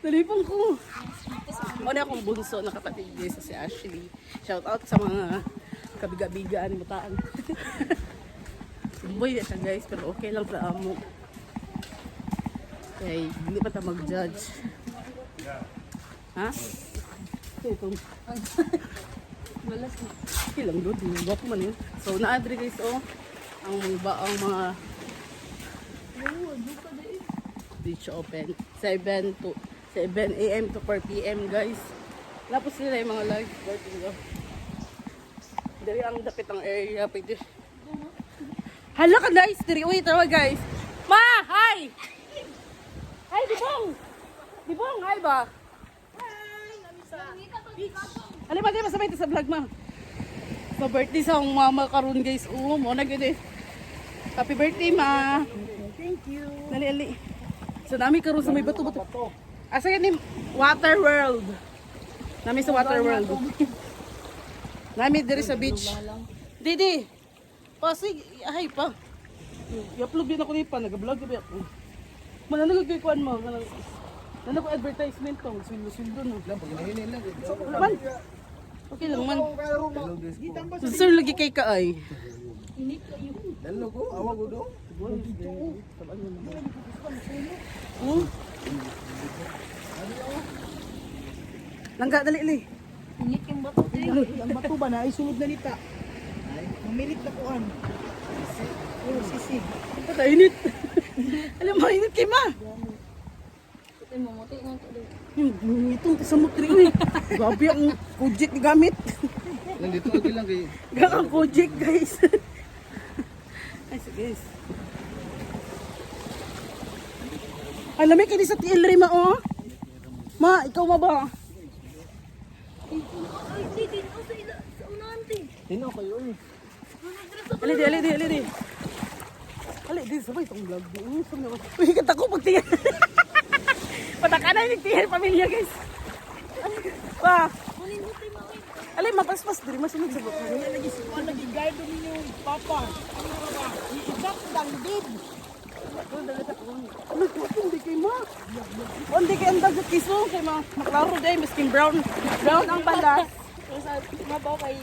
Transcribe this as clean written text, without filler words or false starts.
Nalipong ko. Muna akong bunso na kapatid guys si Ashley. Shout out sa mga kabiga-biga ni Butaan. Boy siya guys, pero okay lang sa amo. Okay, hindi pa tayo mag-judge. Ha? Ito. Okay lang doon, huwag man yun. So na-adri guys ang mga beach open 7 AM to 4 PM guys. Lapos nila yung mga lifeguard nila. Dari ang dapit ang area pwede. Hala ka guys, diri uy tawa guys. Ma, hi. Hi Dibong. Dibong, hi ba? Ano ba di masabay ito sa vlog ma? So birthday sa akong mama karon guys. Mo na gid eh. Happy birthday ma. Thank you. Dali. So nami karon sa may bato-bato. Asa yan Water World. Nami sa Water World. Nami diri sa beach. Didi. Pasig ay pa. I-upload din ako ni pa nag-vlog gabi ako. Mananag kay kuan mo. Nana ko advertisement tong sweldo no. Man. Okay lang man. Sir lagi kay kaay. Dalo ko, awa ko do. Langga dali li. Init yung bato. Ang bato ba na ay sulod na nita. Ay, mamilit na kuan. Sisi. Patainit. Alam mo init kay ma. Ito yung mamuti nga ito. Itong kasamot rin eh. Gabi ang kujik ni gamit. Nandito okay lang kay. Gagang kujik guys. Ay sige guys. Alam mo kini sa TL Rima oh. Ma, ikaw ma ba? Ay, dito sa ila. Sa unahan din. Hino kayo eh. Ali di. Ali di sabay tong vlog. Uy, kata ko pagtingin. Pataka na yung tingin pamilya guys. Pa. Kunin mo tayo mga. Ali mapaspas diri masunod sa buko. Lagi guide ninyo papa. Iidak dang did. Hindi kay ma. Hindi kay ang dagat kiso kay ma. Maklaro day miskin brown. Brown ang balas. Mabaw kay